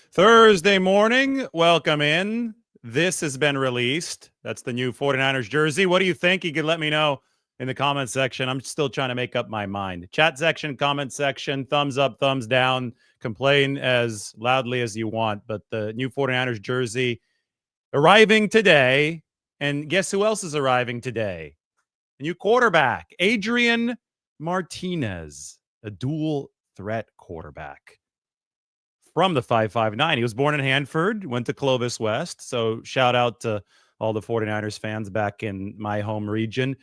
Thursday morning, welcome in. This has been released. That's the new 49ers jersey. What do you think? You can let me know in the comment section. I'm still trying to make up my mind. Chat section, comment section, thumbs up, thumbs down. Complain as loudly as you want. But the new 49ers jersey arriving today. And guess who else is arriving today? A new quarterback, Adrian Martinez, a dual threat quarterback from the 559. He was born in Hanford, went to Clovis West. So shout out to all the 49ers fans back in my home region.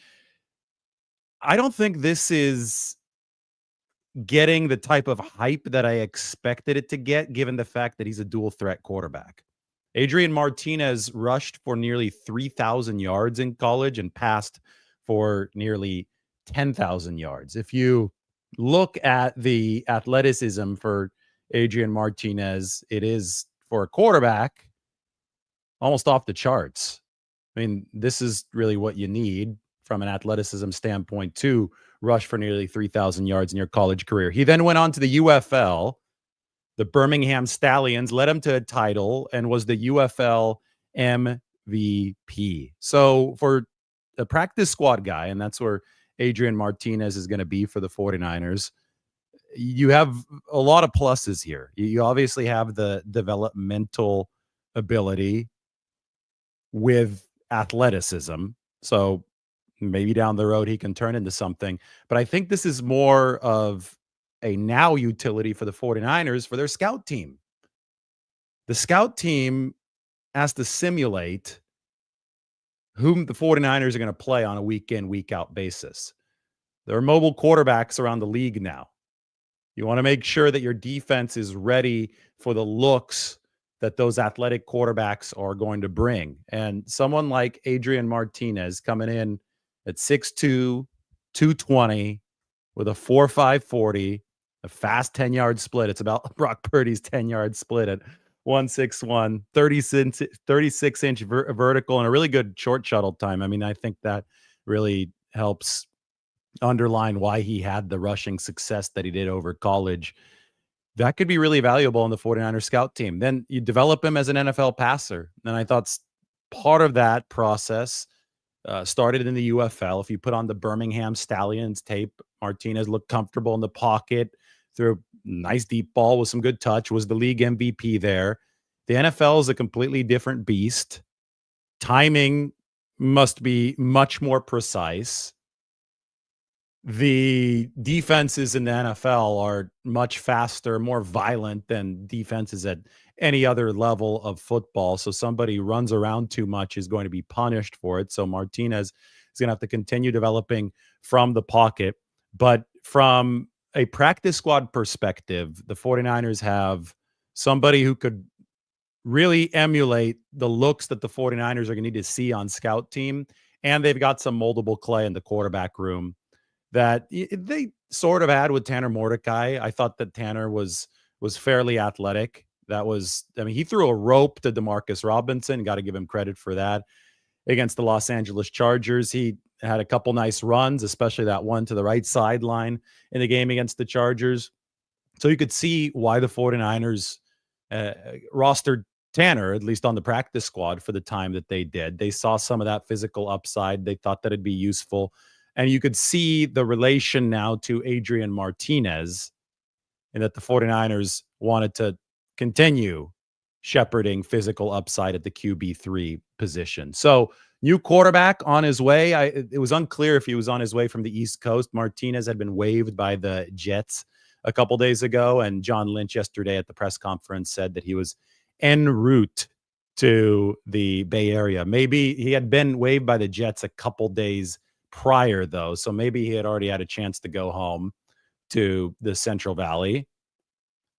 I don't think this is getting the type of hype that I expected it to get, given the fact that he's a dual threat quarterback. Adrian Martinez rushed for nearly 3,000 yards in college and passed for nearly 10,000 yards. If you look at the athleticism for Adrian Martinez, it is, for a quarterback, almost off the charts. I mean, this is really what you need from an athleticism standpoint to rush for nearly 3,000 yards in your college career. He then went on to the UFL. The Birmingham Stallions led him to a title and was the UFL MVP. So for a practice squad guy, and that's where Adrian Martinez is going to be for the 49ers, you have a lot of pluses here. You obviously have the developmental ability with athleticism. So maybe down the road he can turn into something. But I think this is more of a now utility for the 49ers for their scout team. The scout team has to simulate whom the 49ers are going to play on a week in, week out basis. There are mobile quarterbacks around the league now. You want to make sure that your defense is ready for the looks that those athletic quarterbacks are going to bring. And someone like Adrian Martinez coming in at 6'2", 220, with a 4.5 40, a fast 10-yard split. It's about Brock Purdy's 10-yard split at 161, 36-inch vertical, and a really good short shuttle time. I mean, I think that really helps underline why he had the rushing success that he did over college. That could be really valuable in the 49ers scout team. Then you develop him as an NFL passer. And I thought part of that process started in the UFL. If you put on the Birmingham Stallions tape, Martinez looked comfortable in the pocket, threw a nice deep ball with some good touch, was the league MVP there. The NFL is a completely different beast. Timing must be much more precise. The defenses in the NFL are much faster, more violent than defenses at any other level of football. So somebody who runs around too much is going to be punished for it. So Martinez is going to have to continue developing from the pocket. But from a practice squad perspective, the 49ers have somebody who could really emulate the looks that the 49ers are going to need to see on scout team. And they've got some moldable clay in the quarterback room that they sort of had with Tanner Mordecai. I thought that Tanner was fairly athletic. He threw a rope to Demarcus Robinson. Got to give him credit for that. Against the Los Angeles Chargers, he had a couple nice runs, especially that one to the right sideline in the game against the Chargers. So you could see why the 49ers rostered Tanner, at least on the practice squad, for the time that they did. They saw some of that physical upside. They thought that it'd be useful. And you could see the relation now to Adrian Martinez, and that the 49ers wanted to continue shepherding physical upside at the QB3 position. So new quarterback on his way. It was unclear if he was on his way from the East Coast. Martinez had been waived by the Jets a couple days ago, and John Lynch yesterday at the press conference said that he was en route to the Bay Area. Maybe he had been waived by the Jets a couple days prior, though, so maybe he had already had a chance to go home to the Central Valley,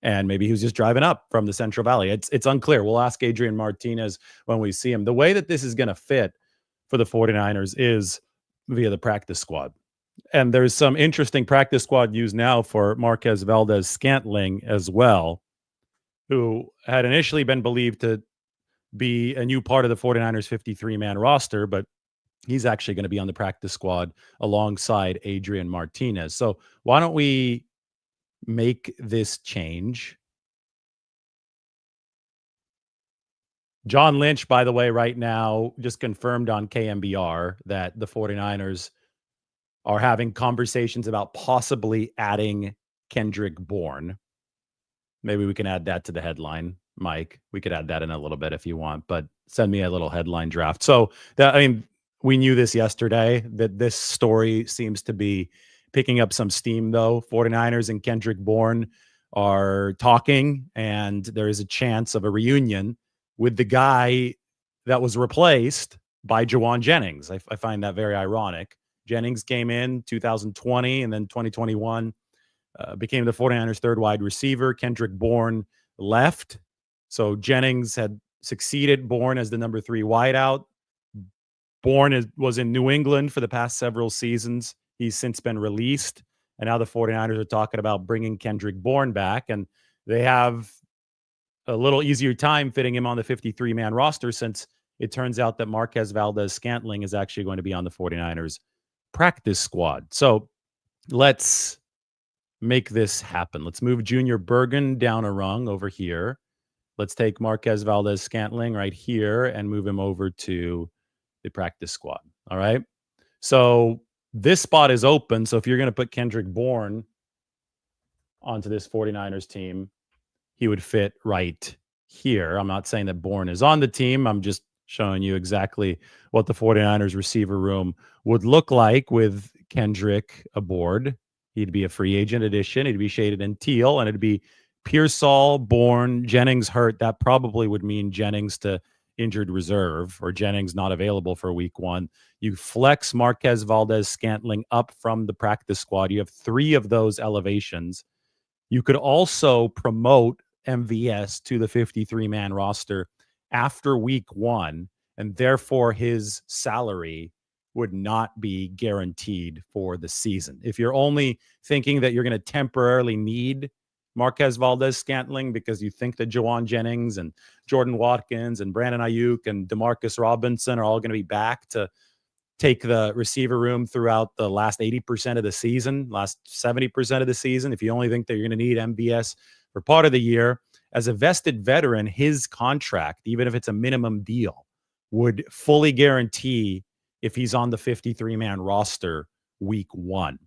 and maybe he was just driving up from the Central Valley. It's unclear. We'll ask Adrian Martinez when we see him. The way that this is going to fit for the 49ers is via the practice squad. And there's some interesting practice squad news now for Marquez Valdez-Scantling as well, who had initially been believed to be a new part of the 49ers 53-man roster, but he's actually going to be on the practice squad alongside Adrian Martinez. So why don't we make this change John Lynch, by the way, right now just confirmed on KMBR that the 49ers are having conversations about possibly adding Kendrick Bourne. Maybe we can add that to the headline, Mike. We could add that in a little bit if you want, but send me a little headline draft. So that, I mean, we knew this yesterday that this story seems to be picking up some steam, though. 49ers and Kendrick Bourne are talking, and there is a chance of a reunion with the guy that was replaced by Jawan Jennings. I find that very ironic. Jennings came in 2020 and then 2021 became the 49ers' third wide receiver. Kendrick Bourne left. So Jennings had succeeded Bourne as the number 3 wideout. Bourne was in New England for the past several seasons. He's since been released. And now the 49ers are talking about bringing Kendrick Bourne back. And they have a little easier time fitting him on the 53-man roster since it turns out that Marquez Valdez-Scantling is actually going to be on the 49ers practice squad. So let's make this happen. Let's move Junior Bergen down a rung over here. Let's take Marquez Valdez-Scantling right here and move him over to the practice squad. All right. So this spot is open. So if you're going to put Kendrick Bourne onto this 49ers team, he would fit right here. I'm not saying that Bourne is on the team. I'm just showing you exactly what the 49ers receiver room would look like with Kendrick aboard. He'd be a free agent addition. He'd be shaded in teal, and it'd be Pearsall, Bourne, Jennings hurt. That probably would mean Jennings to injured reserve or Jennings not available for week 1. You flex Marquez Valdez-Scantling up from the practice squad. You have 3 of those elevations. You could also promote MVS to the 53-man roster after week 1, and therefore his salary would not be guaranteed for the season. If you're only thinking that you're going to temporarily need Marquez Valdez-Scantling because you think that Jawan Jennings and Jordan Watkins and Brandon Ayuk and Demarcus Robinson are all going to be back to take the receiver room throughout the last 80% of the season, last 70% of the season, if you only think that you're going to need MVS for part of the year, as a vested veteran, his contract, even if it's a minimum deal, would fully guarantee if he's on the 53-man roster week 1.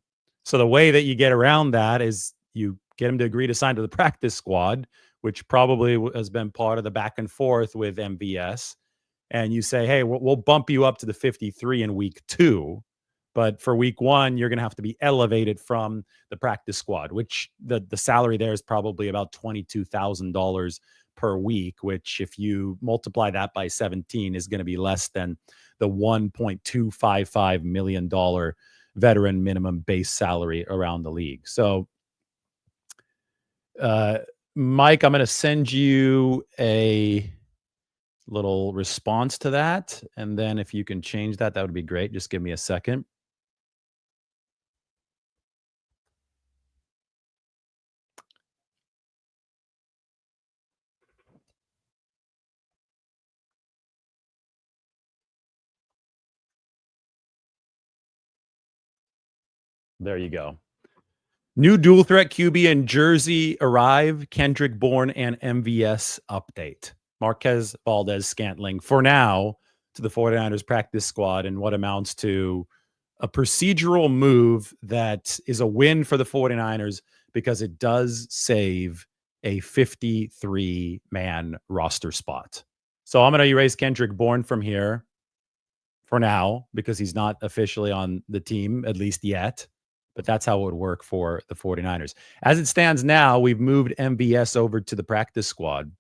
So the way that you get around that is you get him to agree to sign to the practice squad, which probably has been part of the back and forth with MVS. And you say, hey, we'll bump you up to the 53 in week 2. But for week 1, you're going to have to be elevated from the practice squad, which the salary there is probably about $22,000 per week, which if you multiply that by 17 is going to be less than the $1.255 million veteran minimum base salary around the league. So, Mike, I'm going to send you a little response to that. And then if you can change that, that would be great. Just give me a second. There you go. New dual threat QB in Jersey arrive. Kendrick Bourne and MVS update. Marquez Valdez-Scantling for now to the 49ers practice squad in what amounts to a procedural move that is a win for the 49ers because it does save a 53-man roster spot. So I'm going to erase Kendrick Bourne from here for now because he's not officially on the team, at least yet. But that's how it would work for the 49ers. As it stands now, we've moved MVS over to the practice squad.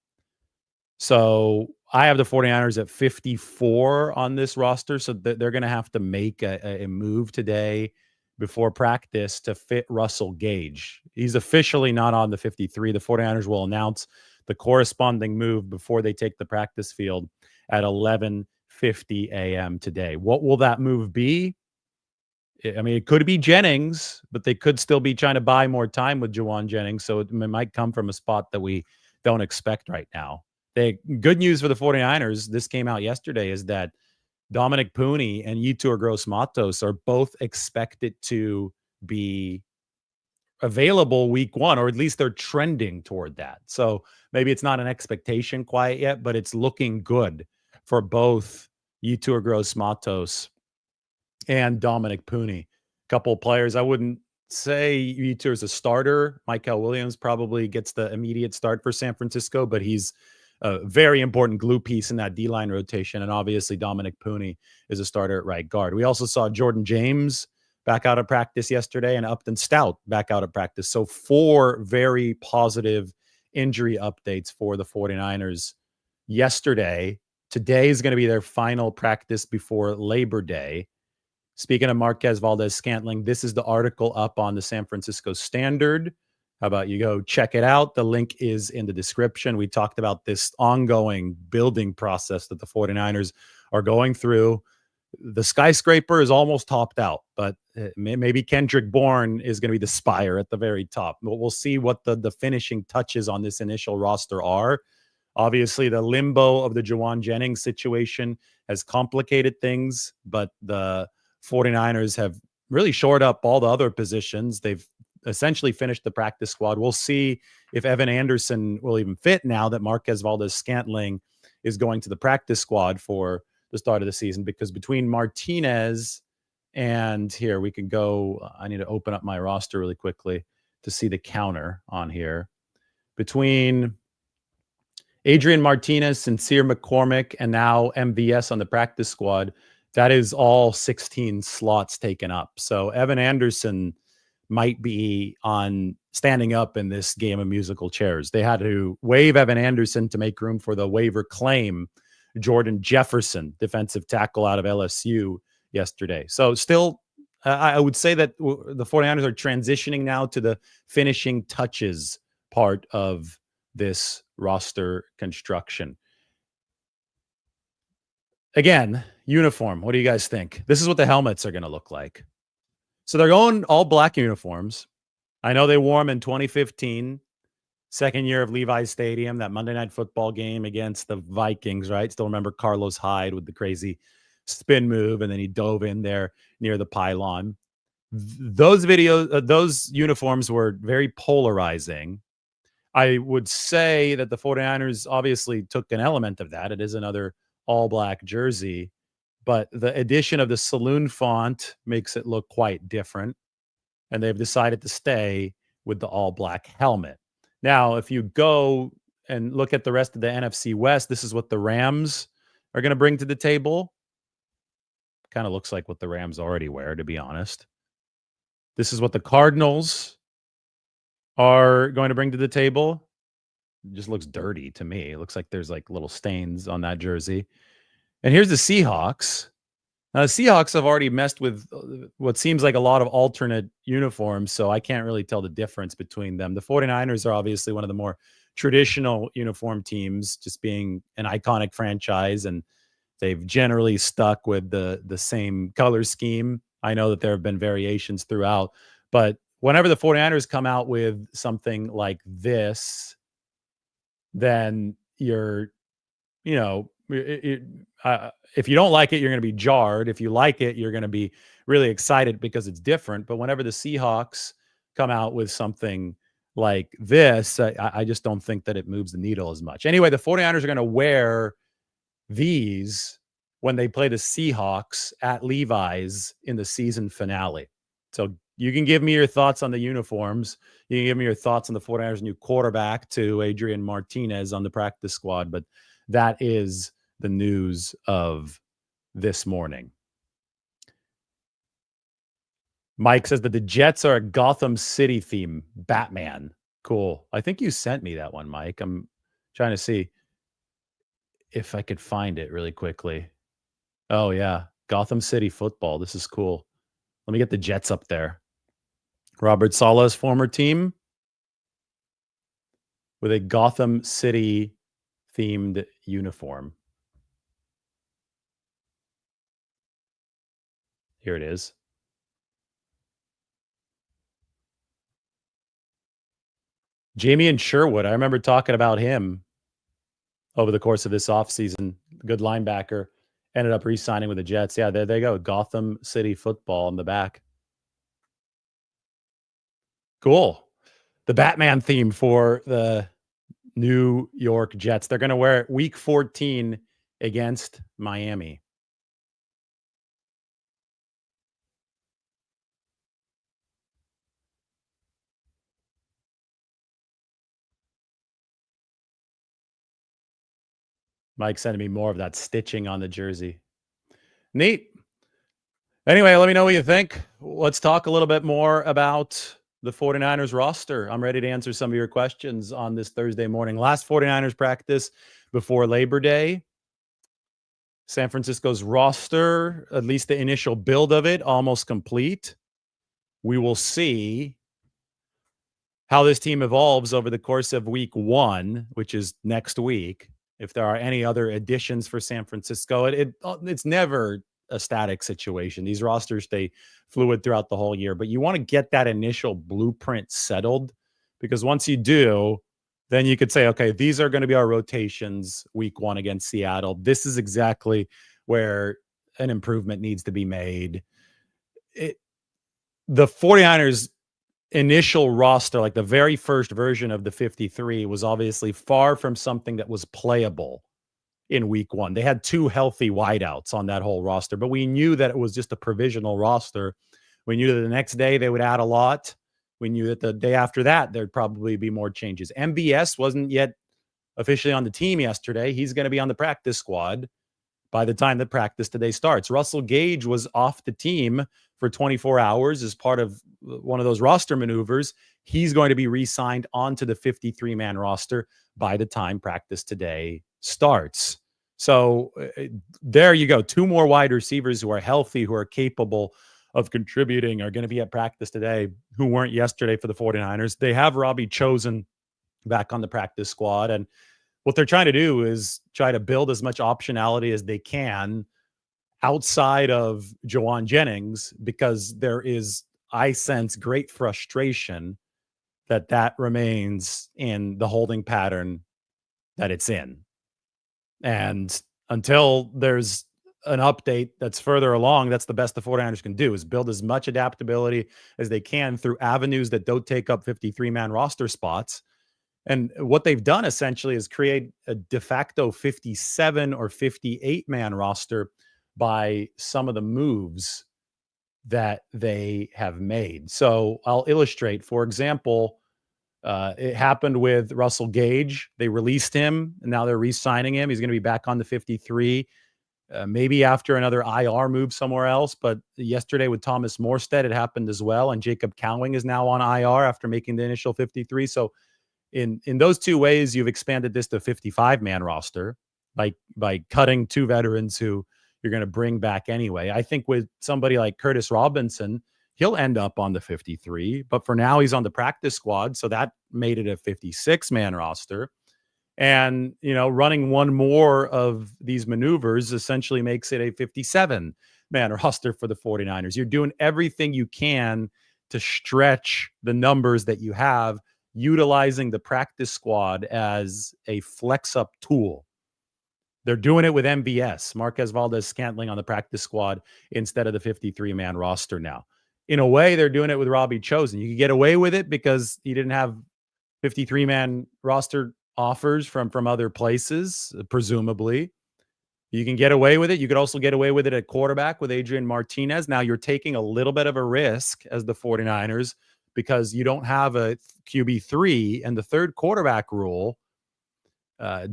So I have the 49ers at 54 on this roster. So they're going to have to make a move today before practice to fit Russell Gage. He's officially not on the 53. The 49ers will announce the corresponding move before they take the practice field at 11:50 a.m. today. What will that move be? I mean, it could be Jennings, but they could still be trying to buy more time with Jawan Jennings. So it might come from a spot that we don't expect right now. The good news for the 49ers, this came out yesterday, is that Dominic Pooney and Yetur Gross-Matos are both expected to be available week 1, or at least they're trending toward that. So maybe it's not an expectation quite yet, but it's looking good for both Yetur Gross-Matos and Dominic Pooney. Couple of players. I wouldn't say Yetur is a starter. Michael Williams probably gets the immediate start for San Francisco, but he's a very important glue piece in that D-line rotation. And obviously Dominic Pooney is a starter at right guard. We also saw Jordan James back out of practice yesterday and Upton Stout back out of practice. So 4 very positive injury updates for the 49ers yesterday. Today is going to be their final practice before Labor Day. Speaking of Marquez Valdez-Scantling, this is the article up on the San Francisco Standard. How about you go check it out? The link is in the description. We talked about this ongoing building process that the 49ers are going through. The skyscraper is almost topped out, but maybe Kendrick Bourne is going to be the spire at the very top. We'll see what the finishing touches on this initial roster are. Obviously, the limbo of the Juwan Jennings situation has complicated things, but the 49ers have really shored up all the other positions. They've essentially finished the practice squad. We'll see if Evan Anderson will even fit now that Marquez Valdez-Scantling is going to the practice squad for the start of the season, because between Martinez and here we can go. I need to open up my roster really quickly to see the counter on here. Between Adrian Martinez, Sincere McCormick, and now MVS on the practice squad, that is all 16 slots taken up. So Evan Anderson might be on standing up in this game of musical chairs. They had to waive Evan Anderson to make room for the waiver claim Jordan Jefferson, defensive tackle out of LSU yesterday. So still, I would say that the 49ers are transitioning now to the finishing touches part of this roster construction. Again, uniform. What do you guys think? This is what the helmets are going to look like. So they're going all black uniforms. I know they wore them in 2015, second year of Levi's Stadium, that Monday Night Football game against the Vikings, right? Still remember Carlos Hyde with the crazy spin move, and then he dove in there near the pylon. Those videos, those uniforms were very polarizing. I would say that the 49ers obviously took an element of that. It is another all-black jersey, but the addition of the saloon font makes it look quite different, and they've decided to stay with the all-black helmet. Now, if you go and look at the rest of the NFC West, this is what the Rams are going to bring to the table. Kind of looks like what the Rams already wear, to be honest. This is what the Cardinals are going to bring to the table. It just looks dirty to me. It looks like there's like little stains on that jersey. And here's the Seahawks. Now, the Seahawks have already messed with what seems like a lot of alternate uniforms, so I can't really tell the difference between them. The 49ers are obviously one of the more traditional uniform teams, just being an iconic franchise, and they've generally stuck with the same color scheme. I know that there have been variations throughout, but whenever the 49ers come out with something like this, then you're, you know, if you don't like it, you're going to be jarred. If you like it, you're going to be really excited because it's different. But whenever the Seahawks come out with something like this, I just don't think that it moves the needle as much. Anyway, the 49ers are going to wear these when they play the Seahawks at Levi's in the season finale. So you can give me your thoughts on the uniforms. You can give me your thoughts on the 49ers' new quarterback, to Adrian Martinez on the practice squad. But that is the news of this morning. Mike says that the Jets are a Gotham City theme. Batman. Cool. I think you sent me that one, Mike. I'm trying to see if I could find it really quickly. Oh, yeah. Gotham City football. This is cool. Let me get the Jets up there. Robert Saleh's former team with a Gotham City themed uniform. Here it is. Jamie Sherwood. I remember talking about him over the course of this offseason. Good linebacker. Ended up re-signing with the Jets. Yeah, there they go. Gotham City football on the back. Cool. The Batman theme for the New York Jets. They're going to wear it week 14 against Miami. Mike sending me more of that stitching on the jersey. Neat. Anyway, let me know what you think. Let's talk a little bit more about the 49ers roster. I'm ready to answer some of your questions on this Thursday morning. Last 49ers practice before Labor Day. San Francisco's roster, at least the initial build of it, almost complete. We will see how this team evolves over the course of week 1, which is next week. If there are any other additions for San Francisco, it's never a static situation. These rosters stay fluid throughout the whole year, but you want to get that initial blueprint settled, because once you do, then you could say, okay, these are going to be our rotations week 1 against Seattle. This is exactly where an improvement needs to be made. The 49ers initial roster, like the very first version of the 53, was obviously far from something that was playable in week 1. They had 2 healthy wideouts on that whole roster, but we knew that it was just a provisional roster. We knew that the next day they would add a lot. We knew that the day after that, there'd probably be more changes. MVS wasn't yet officially on the team yesterday. He's going to be on the practice squad by the time the practice today starts. Russell Gage was off the team for 24 hours as part of one of those roster maneuvers. He's going to be re-signed onto the 53-man roster by the time practice today starts. So there you go. 2 more wide receivers who are healthy, who are capable of contributing, are going to be at practice today, who weren't yesterday for the 49ers. They have Robbie Chosen back on the practice squad, and what they're trying to do is try to build as much optionality as they can outside of Jawan Jennings, because there is, I sense, great frustration that remains in the holding pattern that it's in. And until there's an update that's further along, that's the best the 49ers can do, is build as much adaptability as they can through avenues that don't take up 53-man roster spots. And what they've done essentially is create a de facto 57 or 58-man roster by some of the moves that they have made. So I'll illustrate. For example, it happened with Russell Gage. They released him, and now they're re-signing him. He's going to be back on the 53, maybe after another IR move somewhere else. But yesterday with Thomas Morstead, it happened as well. And Jacob Cowing is now on IR after making the initial 53. So in those 2 ways, you've expanded this to a 55-man roster by cutting 2 veterans who you're going to bring back anyway. I think with somebody like Curtis Robinson, he'll end up on the 53, but for now he's on the practice squad, so that made it a 56-man roster. And, running one more of these maneuvers essentially makes it a 57-man roster for the 49ers. You're doing everything you can to stretch the numbers that you have, utilizing the practice squad as a flex-up tool. They're doing it with MVS, Marquez Valdez-Scantling, on the practice squad instead of the 53-man roster now. In a way, they're doing it with Robbie Chosen. You could get away with it because you didn't have 53-man roster offers from other places, presumably. You can get away with it. You could also get away with it at quarterback with Adrian Martinez. Now you're taking a little bit of a risk as the 49ers because you don't have a QB3, and the third quarterback rule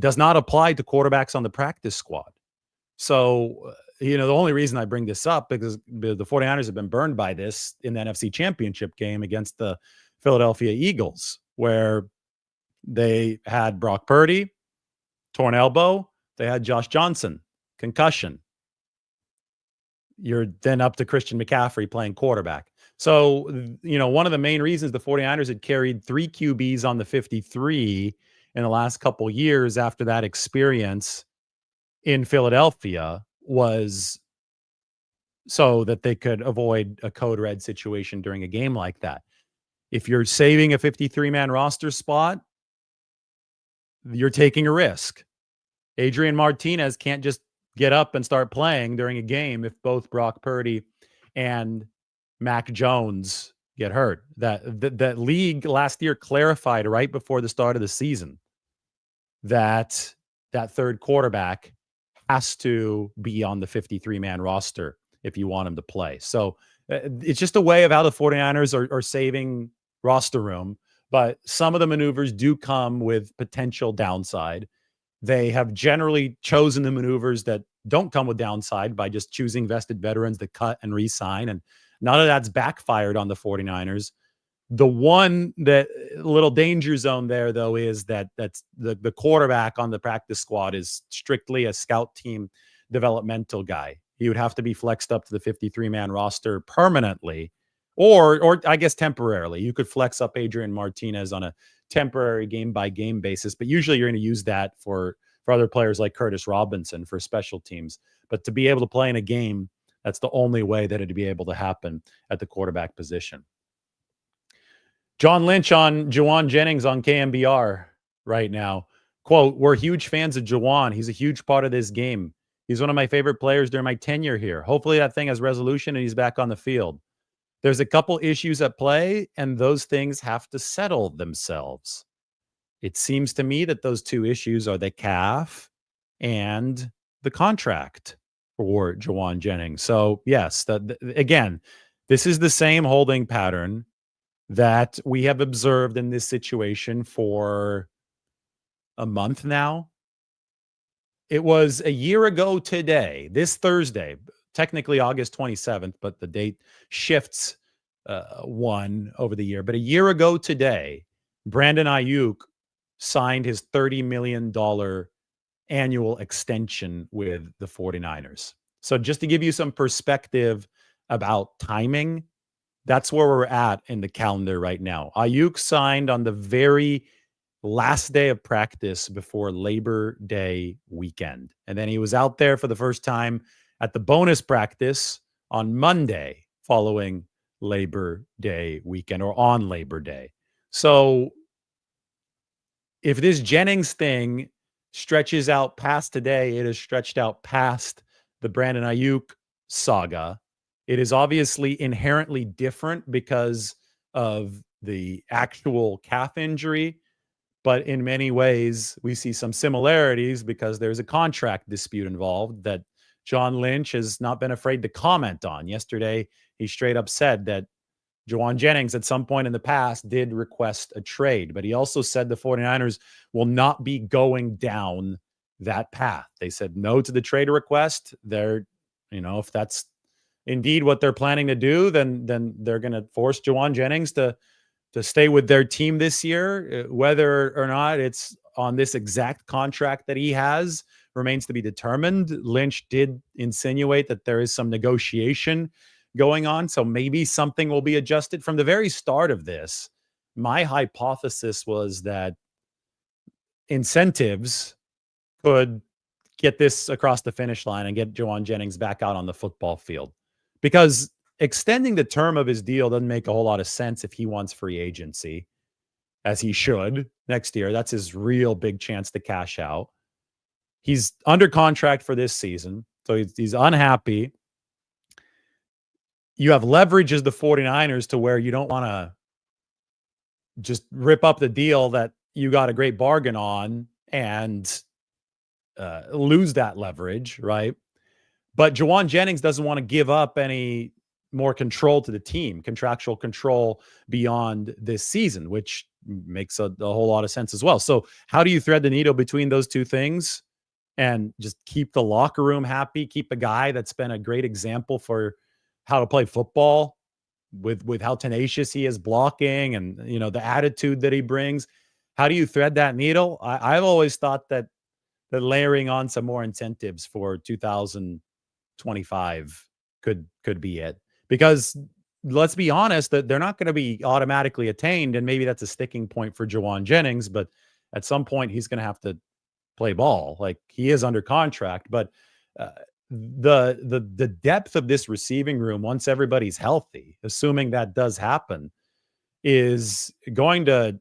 does not apply to quarterbacks on the practice squad. So, the only reason I bring this up because the 49ers have been burned by this in the NFC Championship game against the Philadelphia Eagles, where they had Brock Purdy, torn elbow. They had Josh Johnson, concussion. You're then up to Christian McCaffrey playing quarterback. So, one of the main reasons the 49ers had carried 3 QBs on the 53 in the last couple years after that experience in Philadelphia was so that they could avoid a code red situation during a game like that. If you're saving a 53-man roster spot, you're taking a risk. Adrian Martinez can't just get up and start playing during a game if both Brock Purdy and Mac Jones get hurt. That league last year clarified right before the start of the season that that third quarterback has to be on the 53-man roster if you want him to play. So it's just a way of how the 49ers are saving roster room. But some of the maneuvers do come with potential downside. They have generally chosen the maneuvers that don't come with downside by just choosing vested veterans to cut and re-sign. And none of that's backfired on the 49ers. The one that little danger zone there, though, is that's the quarterback on the practice squad is strictly a scout team developmental guy. He would have to be flexed up to the 53-man roster permanently, or I guess temporarily. You could flex up Adrian Martinez on a temporary game-by-game basis, but usually you're going to use that for other players like Curtis Robinson for special teams. But to be able to play in a game, that's the only way that it'd be able to happen at the quarterback position. John Lynch on Juwan Jennings on KMBR right now. Quote, "We're huge fans of Juwan. He's a huge part of this game. He's one of my favorite players during my tenure here. Hopefully that thing has resolution and he's back on the field. There's a couple issues at play, and those things have to settle themselves. It seems to me that those two issues are the calf and the contract for Juwan Jennings." So, yes, again, this is the same holding pattern that we have observed in this situation for a month now. It was a year ago today, this Thursday, technically August 27th, but the date shifts one over the year. But a year ago today, Brandon Ayuk signed his $30 million annual extension with the 49ers. So just to give you some perspective about timing, that's where we're at in the calendar right now. Ayuk signed on the very last day of practice before Labor Day weekend. And then he was out there for the first time at the bonus practice on Monday following Labor Day weekend, or on Labor Day. So if this Jennings thing stretches out past today, it has stretched out past the Brandon Ayuk saga. It is obviously inherently different because of the actual calf injury, but in many ways we see some similarities because there's a contract dispute involved that John Lynch has not been afraid to comment on. Yesterday, he straight up said that Juwan Jennings at some point in the past did request a trade, but he also said the 49ers will not be going down that path. They said no to the trade request. If that's indeed what they're planning to do, then they're going to force Juwan Jennings to stay with their team this year. Whether or not it's on this exact contract that he has remains to be determined. Lynch did insinuate that there is some negotiation going on, so maybe something will be adjusted. From the very start of this, my hypothesis was that incentives could get this across the finish line and get Juwan Jennings back out on the football field. Because extending the term of his deal doesn't make a whole lot of sense if he wants free agency, as he should next year. That's his real big chance to cash out. He's under contract for this season, so he's unhappy. You have leverage as the 49ers to where you don't want to just rip up the deal that you got a great bargain on and lose that leverage, right? But Juwan Jennings doesn't want to give up any more control to the team, contractual control beyond this season, which makes a whole lot of sense as well. So how do you thread the needle between those two things and just keep the locker room happy, keep a guy that's been a great example for how to play football with how tenacious he is blocking and, the attitude that he brings? How do you thread that needle? I've always thought that layering on some more incentives for 2025 could be it, because let's be honest, that they're not going to be automatically attained. And maybe that's a sticking point for Juwan Jennings, but at some point he's going to have to play ball. Like, he is under contract, but the depth of this receiving room, once everybody's healthy, assuming that does happen, is going to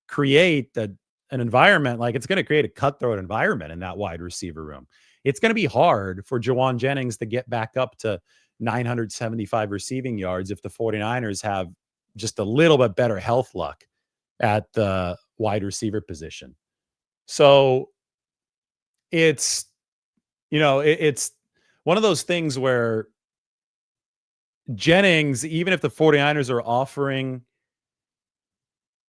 create an environment. Like, it's going to create a cutthroat environment in that wide receiver room. It's going to be hard for Juwan Jennings to get back up to 975 receiving yards if the 49ers have just a little bit better health luck at the wide receiver position. So it's, it's one of those things where Jennings, even if the 49ers are offering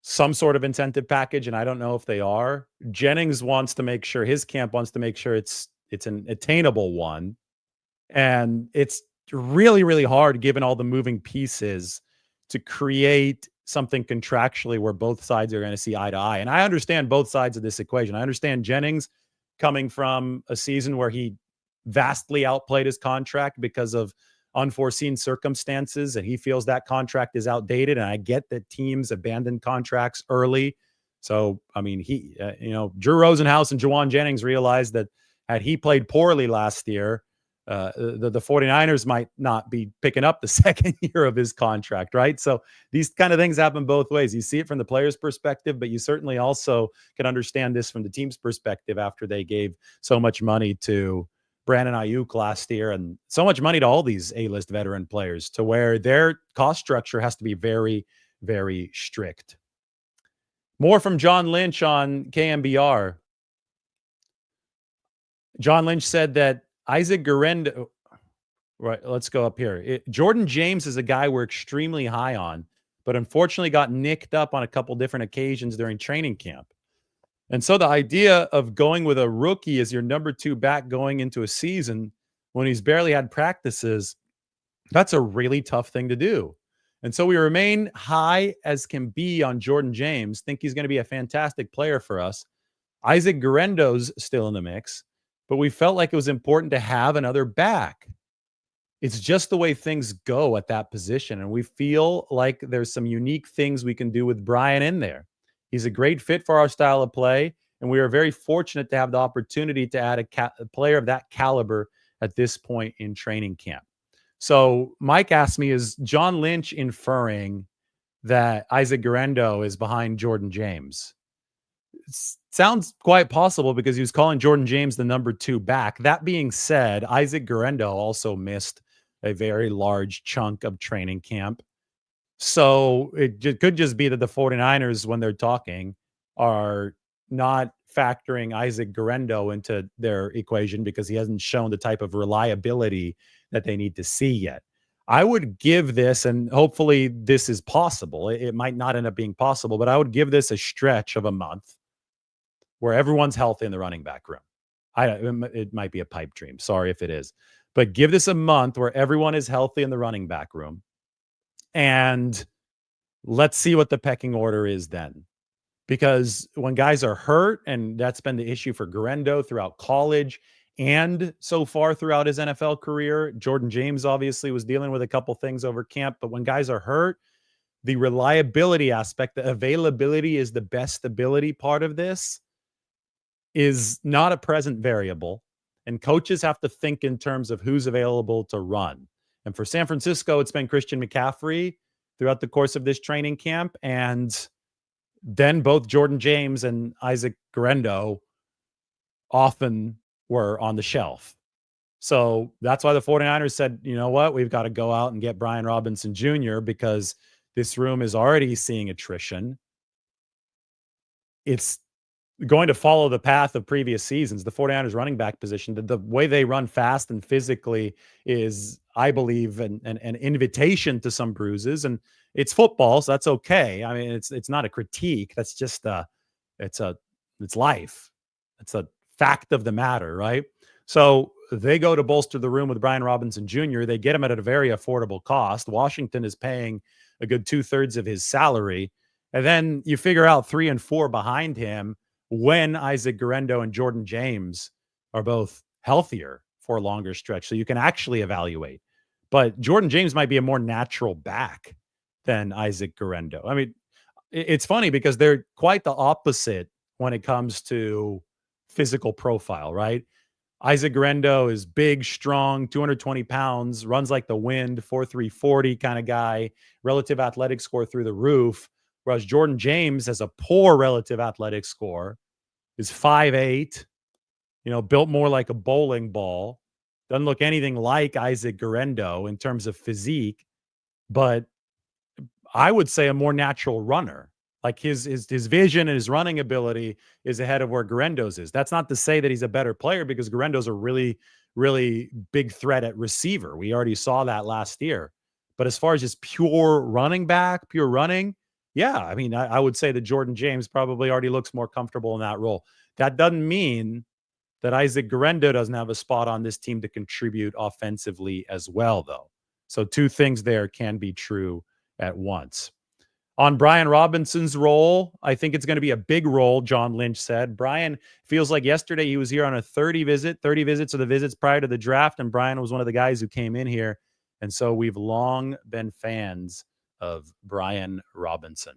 some sort of incentive package, and I don't know if they are, Jennings wants to make sure, his camp wants to make sure it's an attainable one. And it's really, really hard given all the moving pieces to create something contractually where both sides are going to see eye to eye. And I understand both sides of this equation. I understand Jennings coming from a season where he vastly outplayed his contract because of unforeseen circumstances, and he feels that contract is outdated. And I get that teams abandon contracts early. So, I mean, Drew Rosenhaus and Jawan Jennings realized that had he played poorly last year, the 49ers might not be picking up the second year of his contract, right? So these kind of things happen both ways. You see it from the player's perspective, but you certainly also can understand this from the team's perspective after they gave so much money to Brandon Ayuk last year and so much money to all these A-list veteran players, to where their cost structure has to be very, very strict. More from John Lynch on KMBR. John Lynch said that Isaac Guerendo, right, let's go up here. Jordan James is a guy we're extremely high on, but unfortunately got nicked up on a couple different occasions during training camp. And so the idea of going with a rookie as your number 2 back going into a season when he's barely had practices, that's a really tough thing to do. And so we remain high as can be on Jordan James, think he's going to be a fantastic player for us. Isaac Guerendo's still in the mix, but we felt like it was important to have another back. It's just the way things go at that position. And we feel like there's some unique things we can do with Brian in there. He's a great fit for our style of play. And we are very fortunate to have the opportunity to add a player of that caliber at this point in training camp. So Mike asked me, is John Lynch inferring that Isaac Guerendo is behind Jordan James? Sounds quite possible because he was calling Jordan James the number 2 back. That being said, Isaac Guerendo also missed a very large chunk of training camp. So it could just be that the 49ers, when they're talking, are not factoring Isaac Guerendo into their equation because he hasn't shown the type of reliability that they need to see yet. I would give this, and hopefully this is possible. It might not end up being possible, but I would give this a stretch of a month where everyone's healthy in the running back room. It might be a pipe dream. Sorry if it is. But give this a month where everyone is healthy in the running back room. And let's see what the pecking order is then. Because when guys are hurt, and that's been the issue for Guerendo throughout college and so far throughout his NFL career, Jordan James obviously was dealing with a couple things over camp. But when guys are hurt, the reliability aspect, the availability is the best ability part of this, is not a present variable. And coaches have to think in terms of who's available to run. And for San Francisco, it's been Christian McCaffrey throughout the course of this training camp. And then both Jordan James and Isaac Guerendo often were on the shelf. So that's why the 49ers said, you know what, we've got to go out and get Brian Robinson Jr. because this room is already seeing attrition. It's going to follow the path of previous seasons. The 49ers running back position, the way they run fast and physically is, I believe, an invitation to some bruises. And it's football, so that's okay. I mean, it's not a critique. That's just it's life. It's a fact of the matter, right? So they go to bolster the room with Brian Robinson Jr. They get him at a very affordable cost. Washington is paying a good 2/3 of his salary. And then you figure out 3 and 4 behind him when Isaac Guerendo and Jordan James are both healthier for a longer stretch. So you can actually evaluate. But Jordan James might be a more natural back than Isaac Guerendo. I mean, it's funny because they're quite the opposite when it comes to physical profile, right? Isaac Guerendo is big, strong, 220 pounds, runs like the wind, 4.3 40 kind of guy, relative athletic score through the roof. Whereas Jordan James has a poor relative athletic score, is 5'8", built more like a bowling ball. Doesn't look anything like Isaac Guerendo in terms of physique, but I would say, a more natural runner. Like his vision and his running ability is ahead of where Guarendo's is. That's not to say that he's a better player, because Guarendo's a really, really big threat at receiver. We already saw that last year. But as far as just pure running back, pure running, yeah, I mean, I would say that Jordan James probably already looks more comfortable in that role. That doesn't mean that Isaac Guerendo doesn't have a spot on this team to contribute offensively as well, though. So two things there can be true at once. On Brian Robinson's role, I think it's going to be a big role, John Lynch said. Brian feels like yesterday he was here on a 30 visits are the visits prior to the draft, and Brian was one of the guys who came in here. And so we've long been fans of Brian Robinson.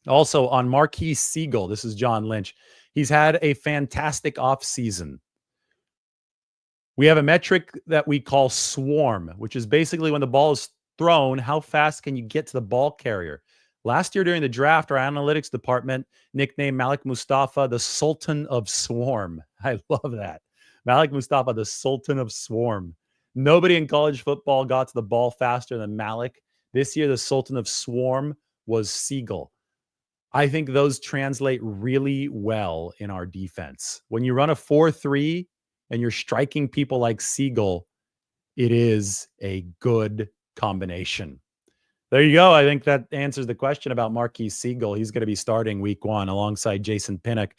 Also on Marquise Siegel, this is John Lynch. He's had a fantastic offseason. We have a metric that we call swarm, which is basically when the ball is thrown, how fast can you get to the ball carrier? Last year during the draft, our analytics department nicknamed Malik Mustafa the Sultan of Swarm. I love that. Malik Mustafa, the Sultan of Swarm. Nobody in college football got to the ball faster than Malik. This year, the Sultan of Swarm was Siegel. I think those translate really well in our defense. When you run a 4-3 and you're striking people like Siegel, it is a good combination. There you go. I think that answers the question about Marquise Siegel. He's going to be starting week 1 alongside Jason Pinnock.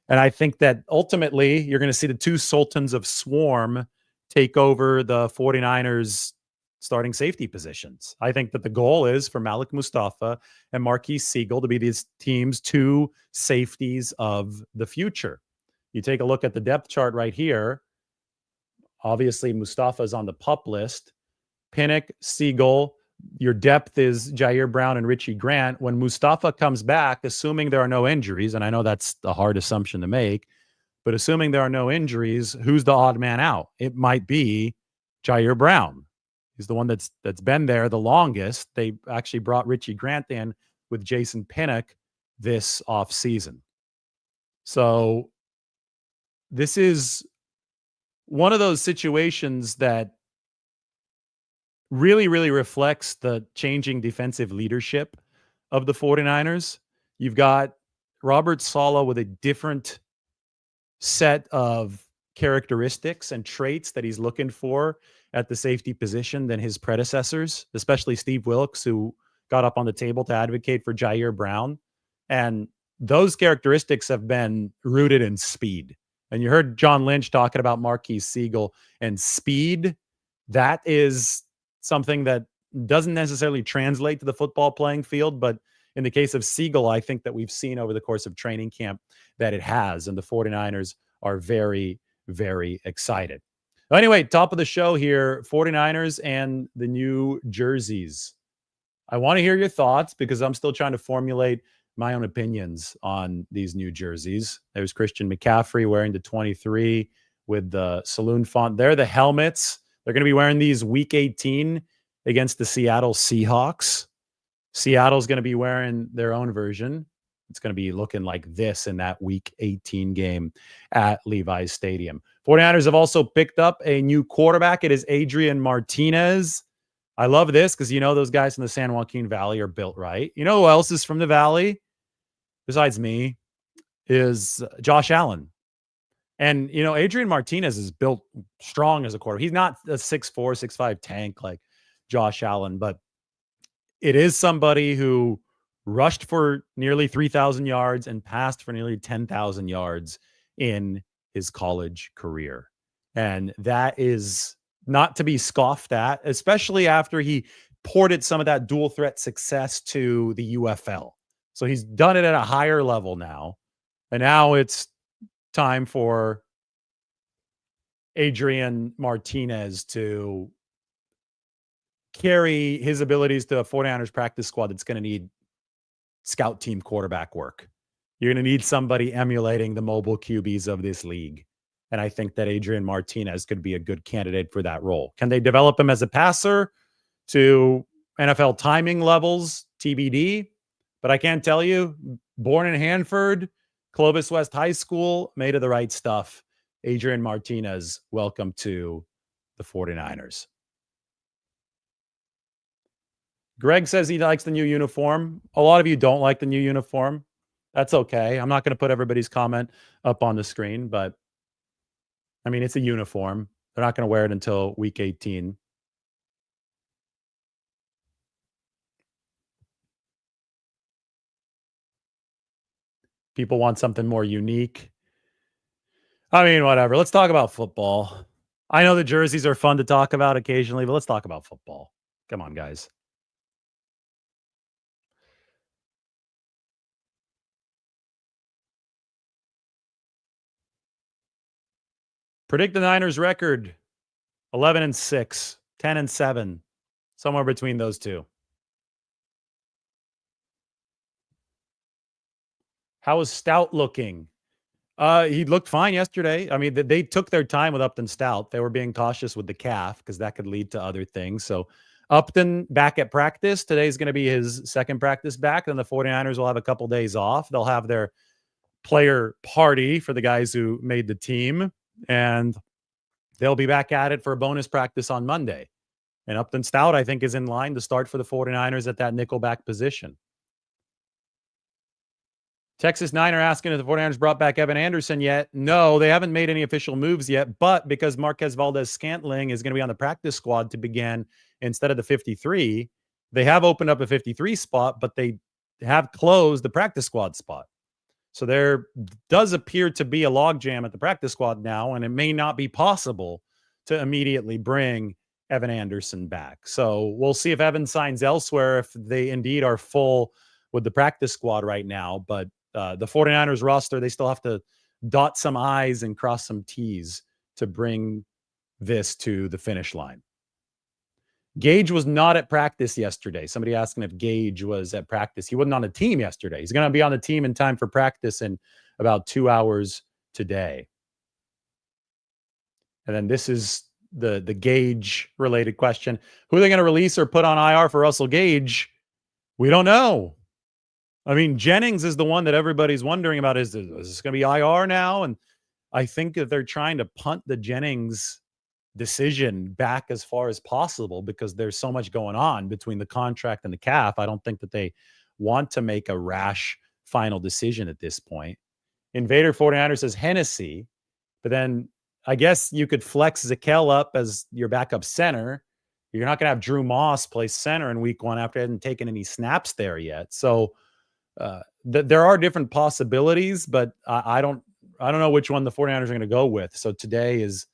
And I think that ultimately you're going to see the two Sultans of Swarm take over the 49ers starting safety positions. I think that the goal is for Malik Mustafa and Marquise Siegel to be these teams' two safeties of the future. You take a look at the depth chart right here. Obviously, Mustafa is on the PUP list. Pinnock, Siegel, your depth is Jair Brown and Richie Grant. When Mustafa comes back, assuming there are no injuries, and I know that's a hard assumption to make, but assuming there are no injuries, who's the odd man out? It might be Jair Brown. He's the one that's been there the longest. They actually brought Richie Grant in with Jason Pinnock this offseason. So this is one of those situations that really, really reflects the changing defensive leadership of the 49ers. You've got Robert Saleh with a different set of characteristics and traits that he's looking for at the safety position than his predecessors, especially Steve Wilkes, who got up on the table to advocate for Jair Brown. And those characteristics have been rooted in speed. And you heard John Lynch talking about Marquise Siegel and speed. That is something that doesn't necessarily translate to the football playing field, but in the case of Siegel, I think that we've seen over the course of training camp that it has, and the 49ers are very, very excited. Anyway, top of the show here, 49ers and the new jerseys. I want to hear your thoughts because I'm still trying to formulate my own opinions on these new jerseys. There's Christian McCaffrey wearing the 23 with the saloon font. They're the helmets. They're going to be wearing these week 18 against the Seattle Seahawks. Seattle's going to be wearing their own version. It's going to be looking like this in that week 18 game at Levi's Stadium. 49ers have also picked up a new quarterback. It is Adrian Martinez. I love this because, you know, those guys from the San Joaquin Valley are built right. You know who else is from the Valley besides me is Josh Allen. And, you know, Adrian Martinez is built strong as a quarterback. He's not a 6'4", 6'5" tank like Josh Allen, but it is somebody who rushed for nearly 3,000 yards and passed for nearly 10,000 yards in his college career. And that is not to be scoffed at, especially after he ported some of that dual threat success to the UFL. So he's done it at a higher level now. And now it's time for Adrian Martinez to carry his abilities to a 49ers practice squad that's going to need scout team quarterback work. You're going to need somebody emulating the mobile QBs of this league. And I think that Adrian Martinez could be a good candidate for that role. Can they develop him as a passer to NFL timing levels? TBD. But I can tell you, born in Hanford, Clovis West High School, made of the right stuff. Adrian Martinez, welcome to the 49ers. Greg says he likes the new uniform. A lot of you don't like the new uniform. That's okay. I'm not going to put everybody's comment up on the screen, but I mean, it's a uniform. They're not going to wear it until week 18. People want something more unique. I mean, whatever. Let's talk about football. I know the jerseys are fun to talk about occasionally, but let's talk about football. Come on, guys. Predict the Niners record 11-6, 10-7, somewhere between those two. How is Stout looking? He looked fine yesterday. I mean, they took their time with Upton Stout. They were being cautious with the calf because that could lead to other things. So Upton back at practice. Today's going to be his second practice back. Then the 49ers will have a couple days off. They'll have their player party for the guys who made the team. And they'll be back at it for a bonus practice on Monday. And Upton Stout, I think, is in line to start for the 49ers at that nickelback position. Texas Niner asking if the 49ers brought back Evan Anderson yet. No, they haven't made any official moves yet, but because Marquez Valdez-Scantling is going to be on the practice squad to begin instead of the 53, they have opened up a 53 spot, but they have closed the practice squad spot. So there does appear to be a logjam at the practice squad now, and it may not be possible to immediately bring Evan Anderson back. So we'll see if Evan signs elsewhere, if they indeed are full with the practice squad right now. But the 49ers roster, they still have to dot some I's and cross some T's to bring this to the finish line. Gage was not at practice yesterday. Somebody asking if Gage was at practice. He wasn't on the team yesterday. He's going to be on the team in time for practice in about 2 hours today. And then this is the Gage related question. Who are they going to release or put on IR for Russell Gage? We don't know. I mean, Jennings is the one that everybody's wondering about. Is this going to be IR now? And I think that they're trying to punt the Jennings decision back as far as possible because there's so much going on between the contract and the calf. I don't think that they want to make a rash final decision at this point. Invader 49ers says Hennessy, but then I guess you could flex Zakel up as your backup center. You're not going to have Drew Moss play center in week 1 after he hadn't taken any snaps there yet. So there are different possibilities, but I don't know which one the 49ers are going to go with. So today is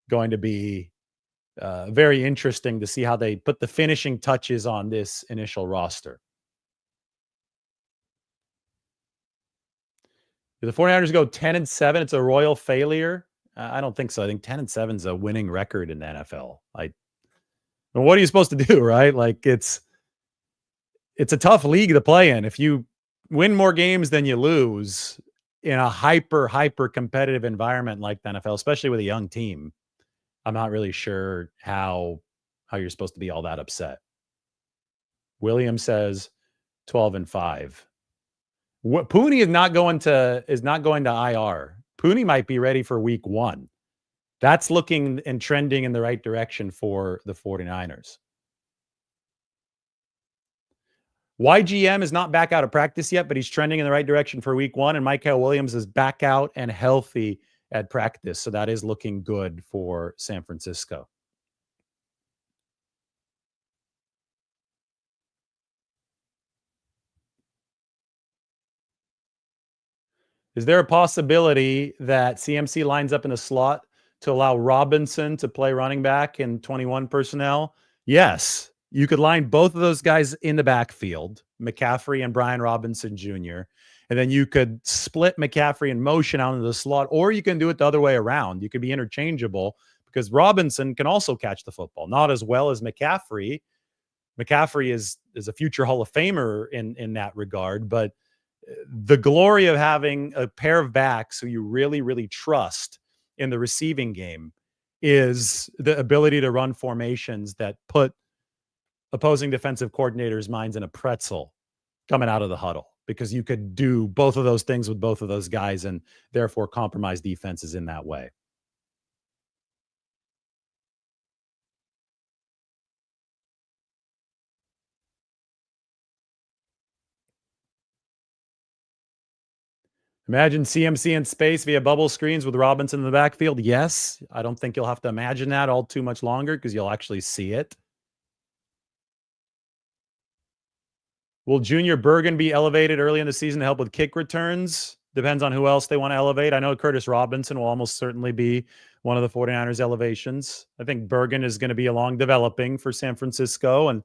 going to be very interesting to see how they put the finishing touches on this initial roster. Do the 49ers go 10-7? It's a royal failure. I don't think so. I think 10-7 is a winning record in the NFL. What are you supposed to do, right? Like it's a tough league to play in. If you win more games than you lose in a hyper competitive environment like the NFL, especially with a young team, I'm not really sure how you're supposed to be all that upset. William says 12-5. Pooney is not going to IR. Pooney might be ready for week 1. That's looking and trending in the right direction for the 49ers. YGM is not back out of practice yet, but he's trending in the right direction for week 1. And Michael Williams is back out and healthy at practice. So that is looking good for San Francisco. Is there a possibility that CMC lines up in a slot to allow Robinson to play running back in 21 personnel? Yes. You could line both of those guys in the backfield, McCaffrey and Brian Robinson Jr., and then you could split McCaffrey in motion out into the slot, or you can do it the other way around. You could be interchangeable because Robinson can also catch the football, not as well as McCaffrey. McCaffrey is a future Hall of Famer in that regard, but the glory of having a pair of backs who you really, really trust in the receiving game is the ability to run formations that put opposing defensive coordinators' minds in a pretzel coming out of the huddle, because you could do both of those things with both of those guys and therefore compromise defenses in that way. Imagine CMC in space via bubble screens with Robinson in the backfield. Yes. I don't think you'll have to imagine that all too much longer because you'll actually see it. Will Junior Bergen be elevated early in the season to help with kick returns? Depends on who else they want to elevate. I know Curtis Robinson will almost certainly be one of the 49ers elevations. I think Bergen is going to be along developing for San Francisco. And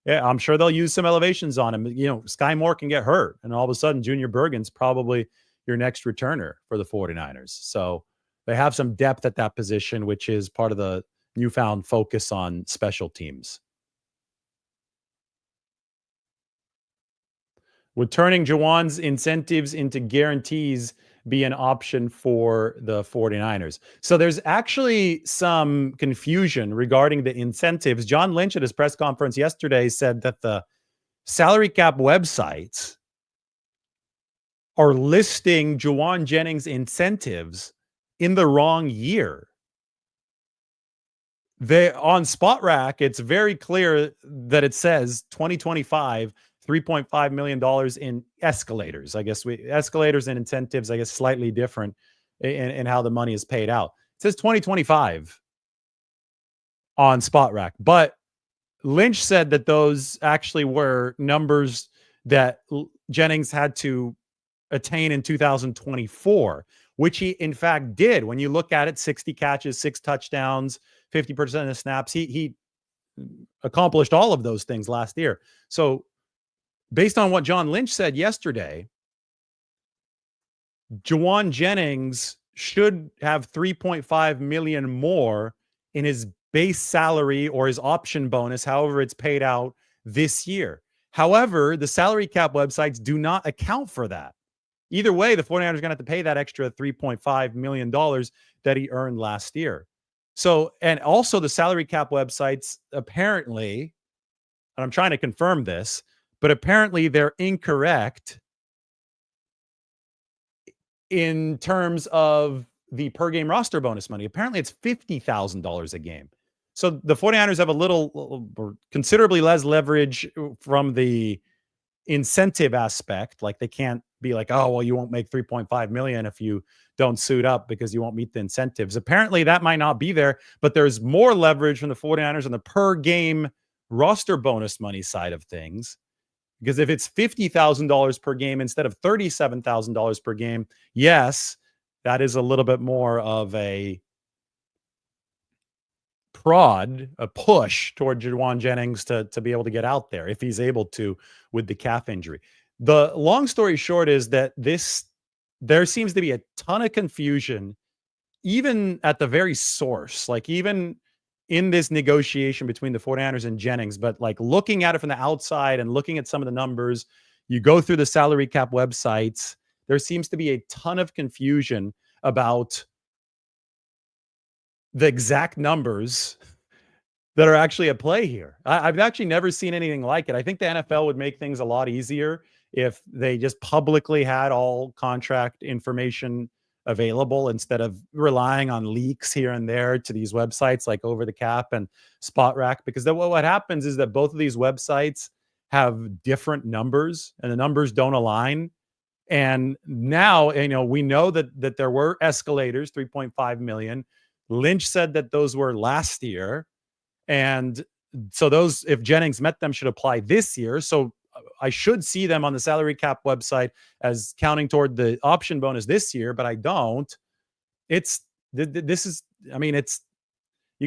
yeah, I'm sure they'll use some elevations on him. You know, Sky Moore can get hurt. And all of a sudden, Junior Bergen's probably your next returner for the 49ers. So they have some depth at that position, which is part of the newfound focus on special teams. Would turning Jawan's incentives into guarantees be an option for the 49ers? So there's actually some confusion regarding the incentives. John Lynch at his press conference yesterday said that the salary cap websites are listing Juwan Jennings incentives in the wrong year. They on Spot Rack, it's very clear that it says 2025 $3.5 million in escalators. I guess escalators and incentives, I guess, slightly different in how the money is paid out. It says 2025 on Spot Rack, but Lynch said that those actually were numbers that Jennings had to attain in 2024, which he in fact did. When you look at it, 60 catches, 6 touchdowns, 50% of the snaps, he accomplished all of those things last year. So based on what John Lynch said yesterday, Juwan Jennings should have $3.5 million more in his base salary or his option bonus, however it's paid out this year. However, the salary cap websites do not account for that. Either way, the 49ers are going to have to pay that extra $3.5 million that he earned last year. So, and also the salary cap websites apparently, and I'm trying to confirm this, but apparently they're incorrect in terms of the per game roster bonus money. Apparently it's $50,000 a game. So the 49ers have a little or considerably less leverage from the incentive aspect. Like they can't be like, oh, well, you won't make 3.5 million if you don't suit up because you won't meet the incentives. Apparently that might not be there, but there's more leverage from the 49ers on the per game roster bonus money side of things. Because if it's $50,000 per game instead of $37,000 per game, yes, that is a little bit more of a push toward Juwan Jennings to be able to get out there if he's able to with the calf injury. The long story short is that there seems to be a ton of confusion, even at the very source, like even in this negotiation between the 49ers and Jennings, but like looking at it from the outside and looking at some of the numbers, you go through the salary cap websites, there seems to be a ton of confusion about the exact numbers that are actually at play here. I've actually never seen anything like it. I think the NFL would make things a lot easier if they just publicly had all contract information available instead of relying on leaks here and there to these websites like Over the Cap and Spot Rack. Because then what happens is that both of these websites have different numbers and the numbers don't align. And now, we know that there were escalators, 3.5 million. Lynch said that those were last year. And so those, if Jennings met them, should apply this year. So I should see them on the salary cap website as counting toward the option bonus this year, but I don't. You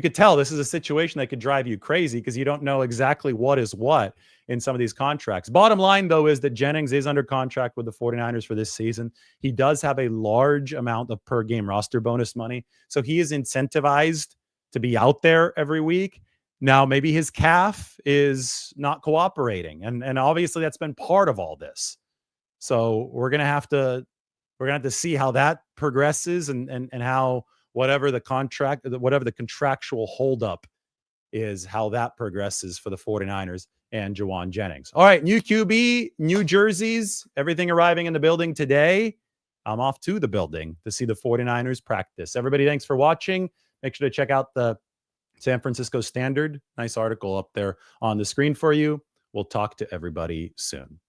could tell this is a situation that could drive you crazy because you don't know exactly what is what in some of these contracts. Bottom line, though, is that Jennings is under contract with the 49ers for this season. He does have a large amount of per game roster bonus money. So he is incentivized to be out there every week. Now, maybe his calf is not cooperating. And obviously that's been part of all this. So we're going to have to see how that progresses and how whatever the contractual holdup is, how that progresses for the 49ers and Juwan Jennings. All right, new QB, new jerseys, everything arriving in the building today. I'm off to the building to see the 49ers practice. Everybody, thanks for watching. Make sure to check out the San Francisco Standard. Nice article up there on the screen for you. We'll talk to everybody soon.